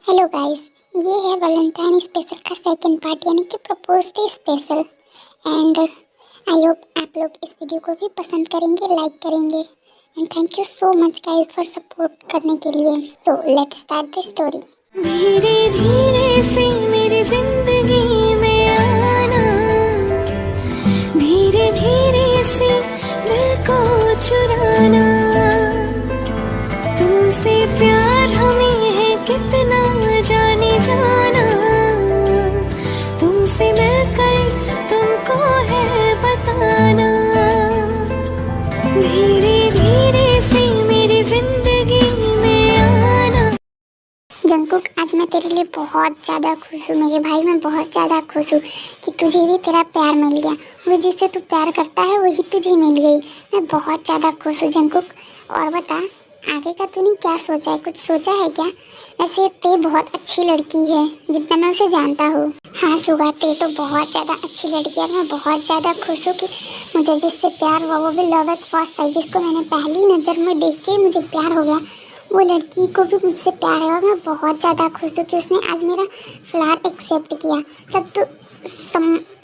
Hello guys, ये है Valentine special का सेकंड पार्ट यानी कि propose day special. And I hope आप लोग इस वीडियो को भी पसंद करेंगे, लाइक करेंगे। And thank you so much guys for support करने के लिए। So let's start the story. धीरे धीरे से मेरी जिंदगी में आना, धीरे धीरे से दिल को चुराना। तुमसे प्यार हमें है कितना जाने जाना, तुमसे मिलकर तुमको है बताना। धीरे धीरे से मेरी जिंदगी में आना। जंकुक, आज मैं तेरे लिए बहुत ज़्यादा खुश हूँ मेरे भाई। मैं बहुत ज़्यादा खुश हूँ कि तुझे भी तेरा प्यार मिल गया। वो जिससे तू प्यार करता है वही तुझे मिल गई। मैं बहुत ज़्यादा खुश हूँ जंकुक। और बता, आगे का तूने क्या सोचा है? कुछ सोचा है क्या? ऐसे ते बहुत अच्छी लड़की है जितना मैं उसे जानता हूँ। हाँ सुगा, ते तो बहुत ज़्यादा अच्छी लड़की है। मैं बहुत ज़्यादा खुश हूँ कि मुझे जिससे प्यार हुआ वो भी लव एट फर्स्ट साइट, जिसको मैंने पहली नज़र में देख के मुझे प्यार हो गया, वो लड़की को भी मुझसे प्यार है। और मैं बहुत ज़्यादा खुश हूँ कि उसने आज मेरा फ्लावर एक्सेप्ट किया। तब तो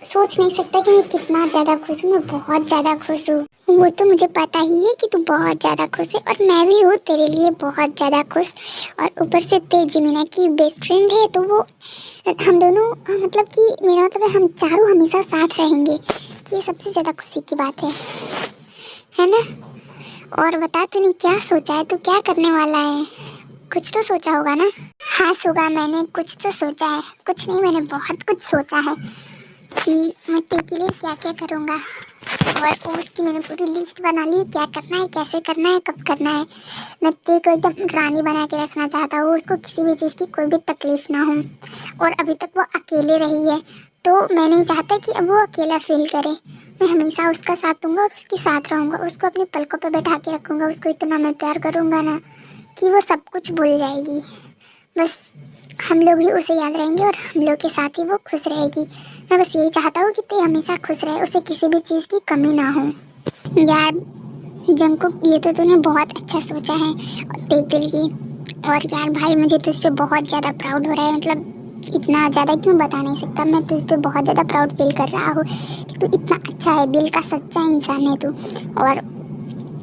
सोच नहीं सकता कि मैं कितना ज़्यादा खुश हूँ। मैं बहुत ज़्यादा खुश हूँ। वो तो मुझे पता ही है कि तू बहुत ज़्यादा खुश है, और मैं भी हूँ तेरे लिए बहुत ज़्यादा खुश। और ऊपर से ते जिमिना की बेस्ट फ्रेंड है, तो वो हम दोनों मतलब कि मेरा मतलब है हम चारों हमेशा साथ रहेंगे। ये सबसे ज़्यादा खुशी की बात है ना? और बता, तूने क्या सोचा है? तू क्या करने वाला है? कुछ तो सोचा होगा ना? हाँ सुगा, मैंने कुछ तो सोचा है। कुछ नहीं, मैंने बहुत कुछ सोचा है कि मैं तेरे लिए क्या क्या करूँगा। और उसकी मैंने पूरी लिस्ट बना ली, क्या करना है, कैसे करना है, कब करना है। मैं तेरे को एकदम रानी बना के रखना चाहता हूँ। उसको किसी भी चीज़ की कोई भी तकलीफ ना हो। और अभी तक वो अकेले रही है, तो मैं नहीं चाहता कि अब वो अकेला फील करे। मैं हमेशा उसका साथ दूंगा और उसके साथ रहूँगा। उसको अपने पलकों पे बैठा के रखूँगा। उसको इतना मैं प्यार करूँगा ना कि वो सब कुछ भूल जाएगी। बस हम लोग ही उसे याद रहेंगे और हम लोग के साथ ही वो खुश रहेगी। मैं बस यही चाहता हूँ कि ते हमेशा खुश रहे, उसे किसी भी चीज़ की कमी ना हो। यार जंकुक, ये तो तूने बहुत अच्छा सोचा है ते के लिए। और यार भाई, मुझे तुझ पे बहुत ज़्यादा प्राउड हो रहा है। मतलब इतना ज़्यादा कि मैं बता नहीं सकता। मैं तुझ पे बहुत ज़्यादा प्राउड फील कर रहा हूँ कि तू इतना अच्छा है, दिल का सच्चा इंसान है तू। और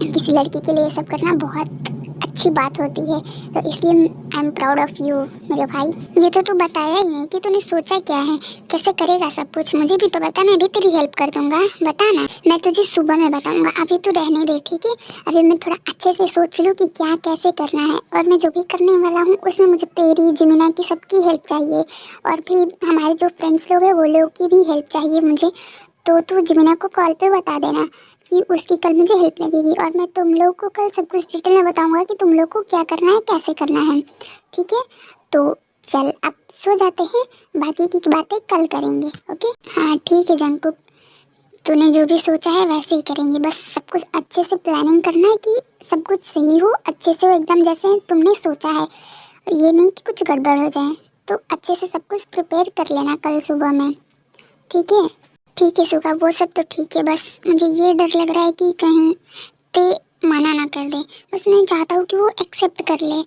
किसी लड़की के लिए ये सब करना बहुत अच्छी बात होती है, तो इसलिए I am proud of you मेरे भाई। ये तो तू बताया ही नहीं कि तूने सोचा क्या है, कैसे करेगा सब कुछ। मुझे भी तो बता, मैं भी तेरी हेल्प कर दूंगा। बता ना, मैं तुझे सुबह में बताऊंगा। अभी तू रहने दे, ठीक है? अभी मैं थोड़ा अच्छे से सोच लूँ कि क्या कैसे करना है। और मैं जो भी करने वाला हूँ उसमें मुझे तेरी, जिमिना की, सबकी हेल्प चाहिए। और फिर हमारे जो फ्रेंड्स लोग हैं वो लोग की भी हेल्प चाहिए मुझे। तो तू जिमिना को कॉल पे बता देना कि उसकी कल मुझे हेल्प लगेगी। और मैं तुम लोग को कल सब कुछ डिटेल में बताऊंगा कि तुम लोग को क्या करना है, कैसे करना है, ठीक है? तो चल अब सो जाते हैं, बाकी की बातें कल करेंगे। ओके? हाँ ठीक है जंकुक, तूने जो भी सोचा है वैसे ही करेंगे। बस सब कुछ अच्छे से प्लानिंग करना है कि सब कुछ सही हो, अच्छे से हो, एकदम जैसे तुमने सोचा है। ये नहीं कि कुछ गड़बड़ हो जाए। तो अच्छे से सब कुछ प्रिपेयर कर लेना कल सुबह में, ठीक है? ठीक है सुगा, वो सब तो ठीक है। बस मुझे ये डर लग रहा है कि कहीं ते मना ना कर दे। बस मैं चाहता हूँ कि वो एक्सेप्ट कर ले।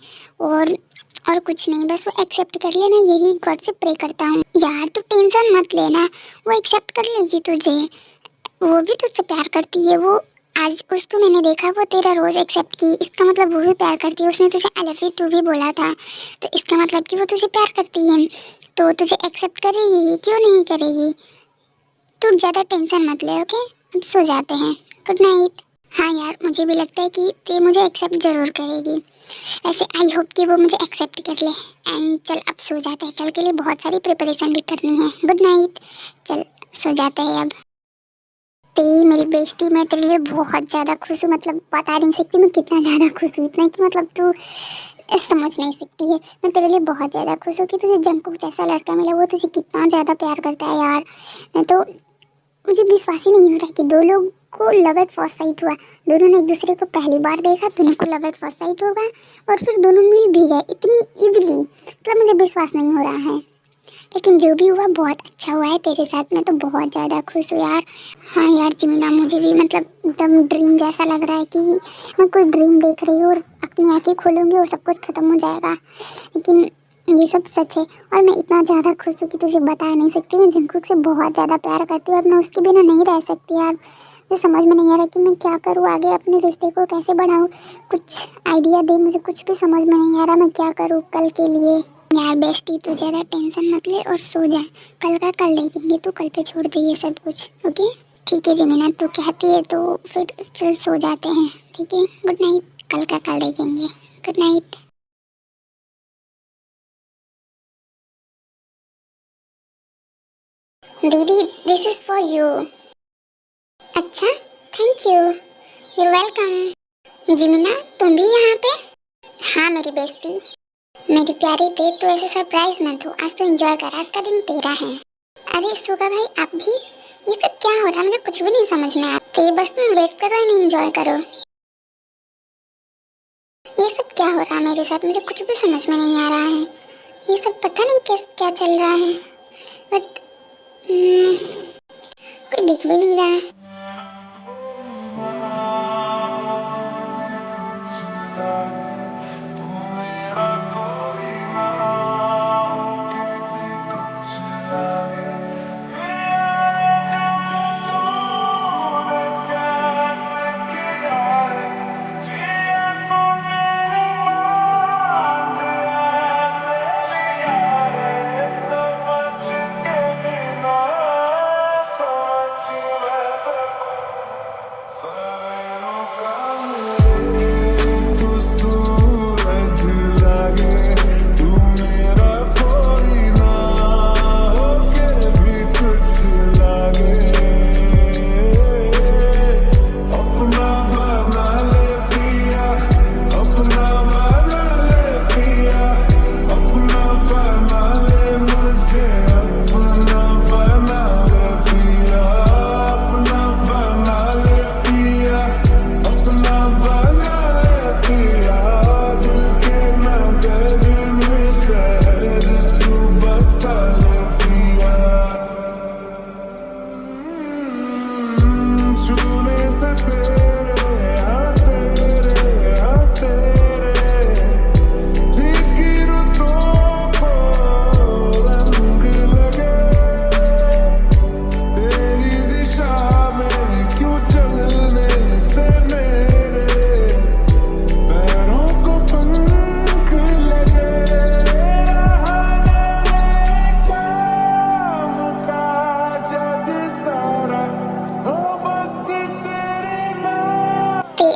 और कुछ नहीं, बस वो एक्सेप्ट कर ले। मैं यही गॉड से प्रे करता हूँ। यार तू टेंशन मत लेना, वो एक्सेप्ट कर लेगी तुझे। वो भी तुझसे प्यार करती है। वो आज उसको मैंने देखा, वो तेरा रोज़ एक्सेप्ट की। इसका मतलब वो भी प्यार करती है। उसने तुझे आई लव यू टू भी बोला था, तो इसका मतलब कि वो तुझे प्यार करती है। तो तुझे एक्सेप्ट करेगी, क्यों नहीं करेगी? तू ज़्यादा टेंशन मत ले, ओके? अब सो जाते हैं। Good night. हाँ यार, मुझे भी लगता है कि ते मुझे एक्सेप्ट ज़रूर करेगी। ऐसे आई होप कि वो मुझे एक्सेप्ट कर ले। एंड चल अब सो जाते हैं, कल के लिए बहुत सारी प्रिपरेशन भी करनी है। Good night. चल सो जाते हैं अब। ते मेरी बेस्टी, मैं तेरे लिए बहुत ज़्यादा खुश हूँ। मतलब बता नहीं सकती मैं कितना ज़्यादा खुश हूँ। इतना कि मतलब तू समझ नहीं सकती है। मैं तेरे लिए बहुत ज़्यादा खुश हूँ कि तुझे जंकुक जैसा लड़का मिला। वो तुझे कितना ज़्यादा प्यार करता है यार। मैं तो, मुझे विश्वास ही नहीं हो रहा कि दो लोग को लव एट फर्स्ट साइट हुआ। दोनों ने एक दूसरे को पहली बार देखा, दोनों को लव एट फर्स्ट साइट होगा और फिर दोनों मिल भी गए इतनी इजीली। मतलब मुझे विश्वास नहीं हो रहा है, लेकिन जो भी हुआ बहुत अच्छा हुआ है तेरे साथ। मैं तो बहुत ज़्यादा खुश हूँ यार। हाँ यार जिमिना, मुझे भी मतलब एकदम ड्रीम जैसा लग रहा है कि मैं कोई ड्रीम देख रही हूँ और अपनी आँखें खोलूँगी और सब कुछ ख़त्म हो जाएगा। लेकिन ये सब सच है और मैं इतना ज़्यादा खुश हूँ कि तुझे बता नहीं सकती। मैं जंगकुक से बहुत ज़्यादा प्यार करती हूँ और मैं उसके बिना नहीं रह सकती यार। मुझे समझ में नहीं आ रहा कि मैं क्या करूँ आगे, अपने रिश्ते को कैसे बढ़ाऊँ। कुछ आइडिया दे, मुझे कुछ भी समझ में नहीं आ रहा मैं क्या करूँ कल के लिए। यार बेस्टी, तू ज़्यादा टेंशन मत ले और सो जा। कल का कल देखेंगे, तू कल पे छोड़ दे ये सब कुछ। ओके ठीक है जिमीना, तू कहती है तो फिर चल सो जाते हैं। ठीक है, गुड नाइट। कल का कल देखेंगे। Good night. दीदी दिस इज फॉर यू। अच्छा, थैंक यू, यूर वेलकम। जिमीना तुम भी यहाँ पे? हाँ मेरी बेस्टी। मेरी प्यारी देख, तू ऐसे सरप्राइज मत हो, आज तो एंजॉय कर, आज का दिन तेरा है। अरे सुगा भाई आप भी? ये सब क्या हो रहा है, मुझे कुछ भी नहीं समझ में आता। बस तुम वेट करो एंड एंजॉय करो। ये सब क्या हो रहा है मेरे साथ, मुझे कुछ भी समझ में नहीं आ रहा है। ये सब पता नहीं क्या चल रहा है, बट कोई दिख भी नहीं रहा।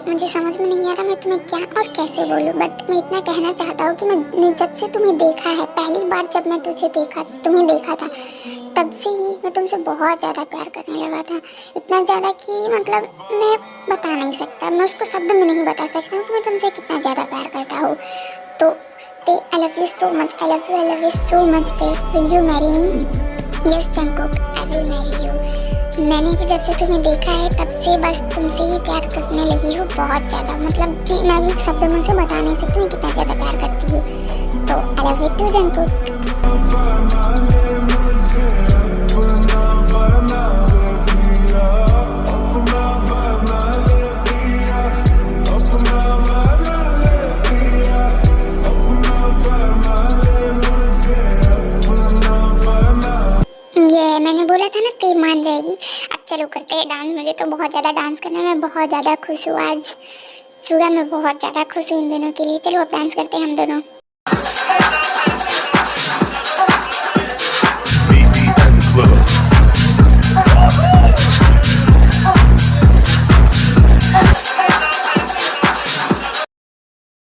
मुझे समझ में नहीं आ रहा मैं तुम्हें क्या और कैसे बोलूं, बट मैं इतना कहना चाहता हूँ कि मैंने जब से तुम्हें देखा है, पहली बार जब मैं तुम्हें देखा था, तब से ही मैं तुमसे बहुत ज़्यादा प्यार करने लगा था। इतना ज़्यादा कि मतलब मैं बता नहीं सकता, मैं उसको शब्द में नहीं बता सकता हूँ कि मैं तुमसे कितना ज़्यादा प्यार करता हूँ। तो I love you so much, I love you so much. Will you marry me? Yes Jungkook, I will marry you. मैंने भी जब से तुम्हें देखा है तब से बस तुमसे ही प्यार करने लगी हूँ बहुत ज़्यादा, मतलब कि मैं भी शब्द में से बता नहीं सकती मैं कितना ज़्यादा प्यार करती हूँ। तो I love you too Jungkook. मैंने बोला था ना ते मान जाएगी। अब चलो करते हैं डांस। मुझे तो बहुत ज़्यादा डांस करने में बहुत ज़्यादा खुश हूँ आज। सुबह मैं बहुत ज़्यादा खुश हूँ इन दोनों के लिए। चलो अब डांस करते हैं हम दोनों।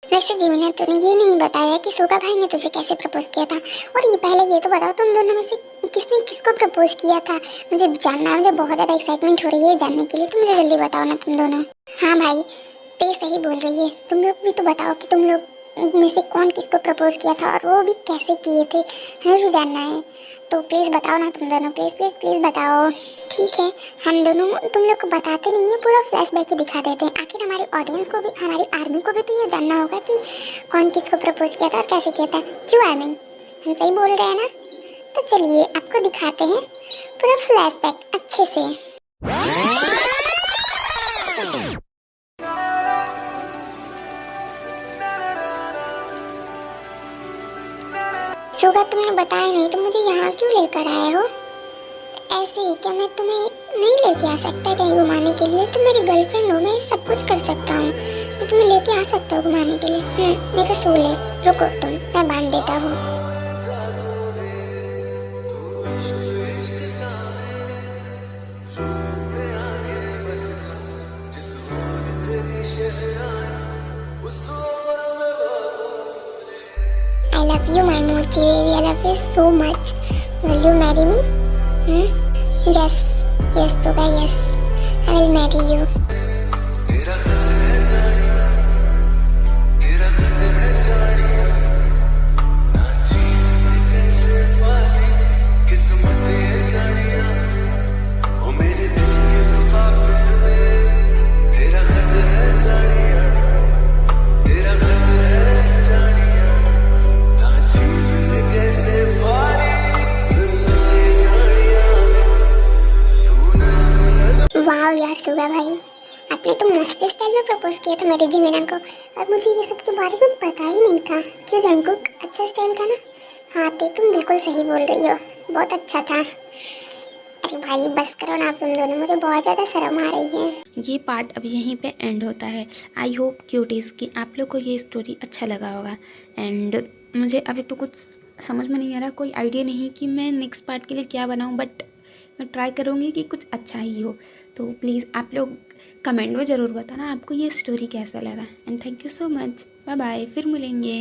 वैसे जीमिना तूने ये नहीं बताया कि सुगा भाई ने तुझे कैसे प्रपोज किया था, और ये पहले ये तो बताओ तुम दोनों में से किसने किसको प्रपोज किया था। मुझे जानना है, मुझे बहुत ज़्यादा एक्साइटमेंट हो रही है जानने के लिए। तुम मुझे जल्दी बताओ ना तुम दोनों। हाँ भाई ते सही बोल रही है, तुम लोग भी तो बताओ कि तुम लोग में से कौन किसको प्रपोज किया था और वो भी कैसे किए थे, हमें भी जानना है। तो प्लीज़ बताओ ना तुम दोनों, प्लीज़ प्लीज़ प्लीज़ बताओ। ठीक है, हम दोनों तुम लोग को बताते नहीं है, पूरा फ्लैशबैक ही दिखा देते हैं। आखिर हमारी ऑडियंस को भी, हमारी आर्मी को भी तो ये जानना होगा कि कौन किसको प्रपोज किया था और कैसे किया था। क्यों आर्मी, हम सही बोल रहे हैं ना? तो चलिए आपको दिखाते हैं पूरा फ्लैशबैक अच्छे से। सुगा तुमने बताया नहीं तो मुझे यहाँ क्यों लेकर आए हो? ऐसे ही क्या मैं तुम्हें नहीं लेके आ सकता कहीं घुमाने के लिए? तुम मेरी गर्लफ्रेंड हो, मैं सब कुछ कर सकता हूँ, मैं तुम्हें लेके आ सकता हूँ घुमाने के लिए। मेरा शूलेस, रुको तुम, मैं बांध देता हूँ। I love you, my mochi baby. I love you so much. Will you marry me? Yes, yes, Suga, yes. I will marry you. वाह यार सुगा भाई, आपने तो मस्त स्टाइल में प्रपोज किया था मेरे जिमिना को, और मुझे ये सब के बारे में पता ही नहीं था। क्यों जंगकुक, अच्छा स्टाइल था ना? हाँ ते तुम बिल्कुल सही बोल रही हो, बहुत अच्छा था। अरे भाई बस करो ना आप तुम दोनों, मुझे बहुत ज़्यादा शर्म आ रही है। ये पार्ट अब यहीं पे एंड होता है। आई होप क्यूटीज़ कि आप लोग को ये स्टोरी अच्छा लगा होगा। एंड मुझे अभी तो कुछ समझ में नहीं आ रहा, कोई आइडिया नहीं कि मैं नेक्स्ट पार्ट के लिए क्या बनाऊँ, बट मैं ट्राई करूँगी कि कुछ अच्छा ही हो। तो प्लीज़ आप लोग कमेंट में ज़रूर बताना आपको ये स्टोरी कैसा लगा। And thank you so much, bye bye, फिर मिलेंगे।